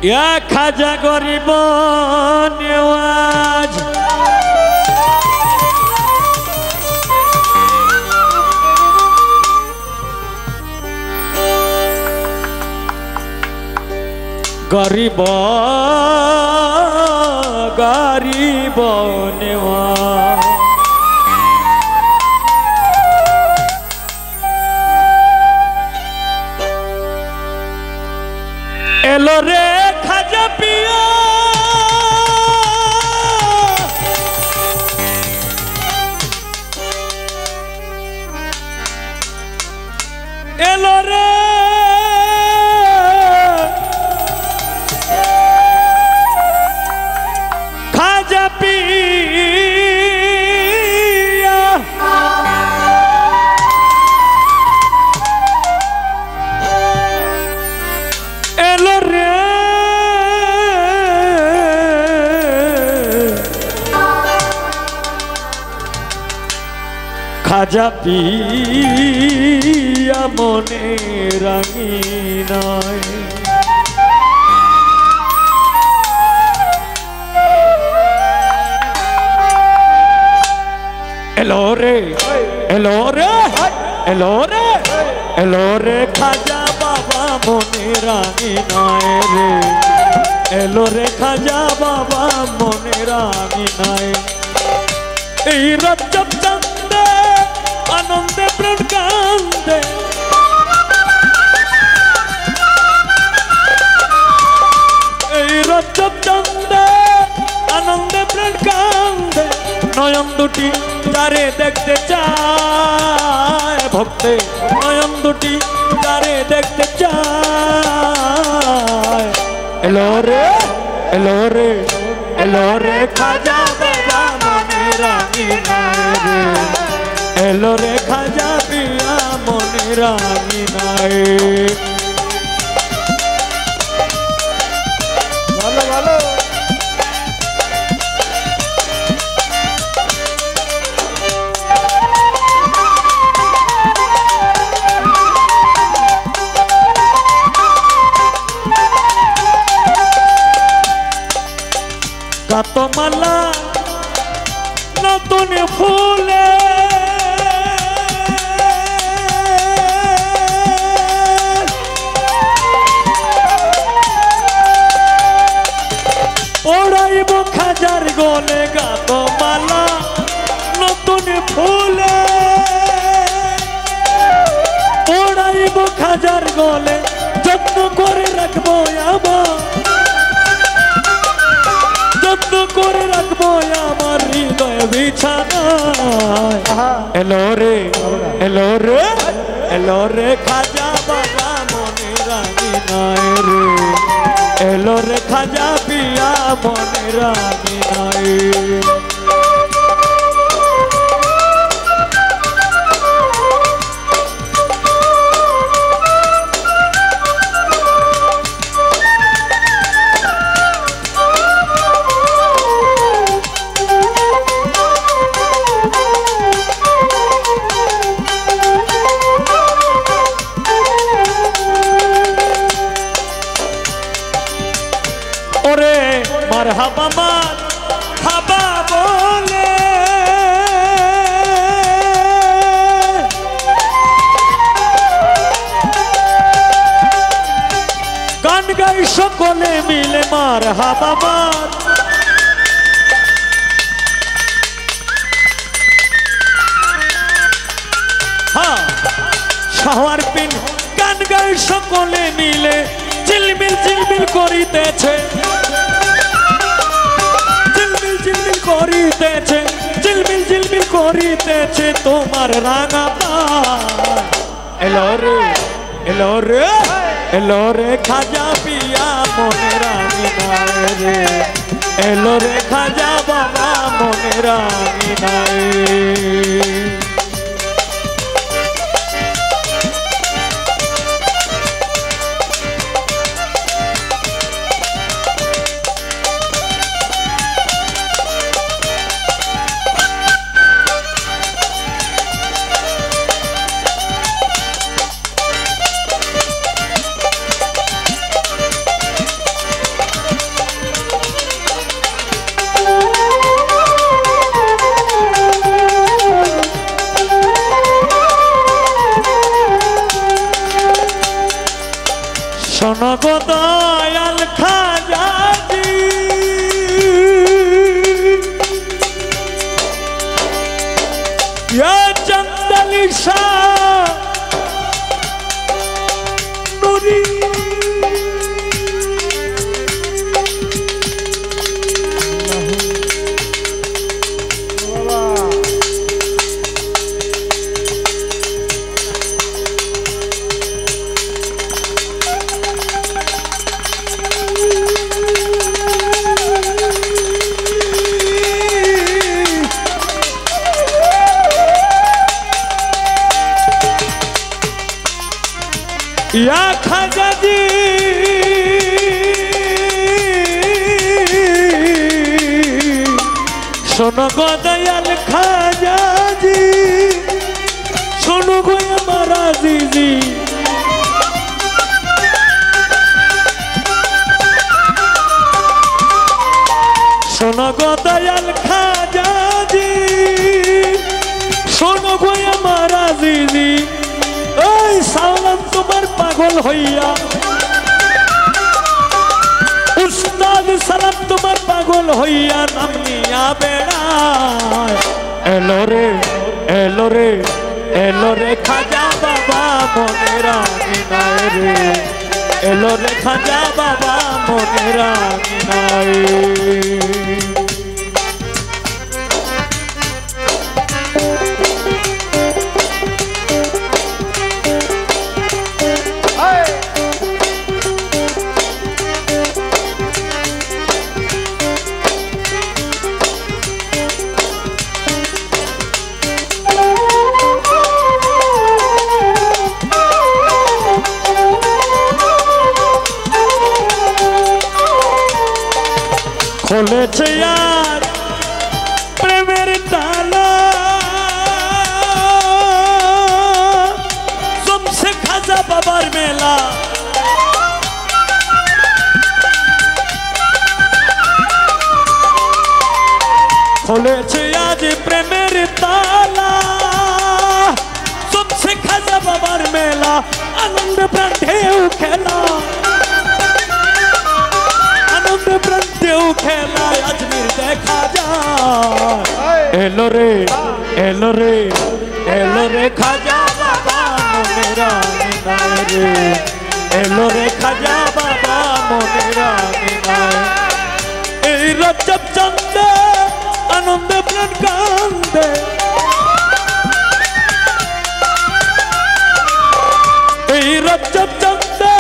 ইয়া খাজা গরিব নেওয়াজ গরিব গরিব নেওয়াজ এলো রে খাজা পিয়া এলো রে খাজা পিয়া এলো রে খাজা পিয়া মনে রাঙিনায় এলো রে এলো রে এলো রে এলো রে খাজা বাবা মনে রাঙিনায় রে এলো রে খাজা বাবা মনে রাঙিনায় এই রজব চাঁদে আনন্দে প্রাণ কান্দে এই রজব চাঁদে আনন্দে প্রাণ কান্দে নয়ন দুটি তারে দেখতে চায় ভক্তে নয়ন দুটি তারে দেখতে চায় এলো রে এলো রে এলো রে খাজা বাবা মনে রাঙিনায় রে এলো রে খাজা পিয়া মনে রাঙিনায় ভালো ভালো গাতমালা নতুন ফুলে ওড়াইব খাজার গলে গাতমালা নতুন ফুলে ওড়াইব খাজার গলে যত্ন করে রাখবো আমার যত্ন করে রাখবো আমার হৃদয় বিছানায় এলো রে এলো রে এলো রে খাজা বাবা মনে রাঙিনায় রে এলো রে খাজা পিয়া মনে রাঙিনায় ওরে মারহাবা মারহাবা বলে গান গাই সকলে মিলে মারহাবা মার হ্যাঁ শাহওয়ার পিন গান গাই সকলে মিলে ঝিলমিল করিতেছে ঝিলমিল করিতেছে ঝিলমিল করিতেছে তোমার রাঙা পায় এলো রে এলো রে এলো রে খাজা পিয়া মনে রাঙিনায় রে এলো রে খাজা বাবা মনে রাঙিনায় ইয়া খাজাজি শোনো গো দয়াল খাজাজি শোনো গো আমার আজিজি শোনো গো দয়াল খাজাজি শোনো গো আমার আজিজি ওই সালাম তোমার পাগল হইয়া উস্তাদ সালাম তোমার পাগল হইয়া নাম নিয়া বেড়ায় এলো রে এলো রে এলো রে খাজা বাবা মনের আঙিনায় রে এলো রে খাজা বাবা মনের আঙিনায় খুলেছে আর প্রেমের তালা জমছে খাজা বাবার মেলা খুলেছে আজ প্রেমের তালা জমছে খাজা বাবার মেলা আনন্দ প্রাণ ঢেউ খেলা প্রান্তেও খেলায় আজমির দেখা যায় এলো রে এলো রে এলো রে খাজা বাবা মনের আঙিনায় রে এলো রে খাজা বাবা মনের আঙিনায় এই রজব চন্দে আনন্দ প্রাণ কান্দে এই রজব চন্দে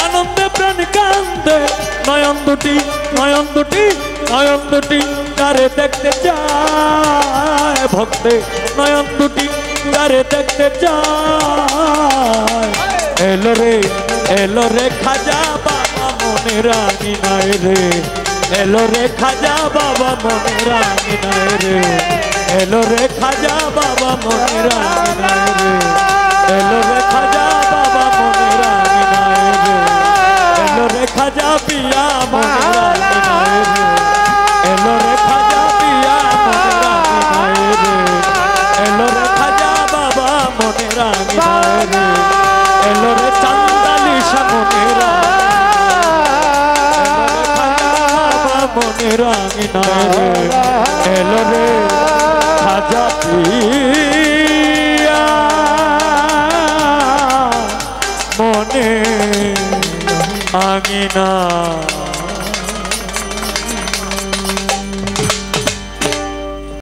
আনন্দ প্রাণ কান্দে নয়ন দুটি নয়ন দুটি নয়ন দুটি তারে দেখতে চায় ভক্তে নয়ন দুটি তারে দেখতে চায় এলো রে খাজা বাবা মনের আঙিনায় রে এলো রে খাজা বাবা মনের আঙিনায় রে এলো রে খাজা বাবা মনের আঙিনায় রে এলো রে খাজা বাবা মনের আঙিনায় রে এলো রে খাজা পিয়া মনের আঙিনায় রে এলো রে খাজা পিয়া মনের আঙিনায় রে এলো রে খাজা বাবা মনের আঙিনায় রে এলো রে চান্দালি মনের মনের আঙিনায় রে এলো রে খাজা পিয়া মনের আঙিনা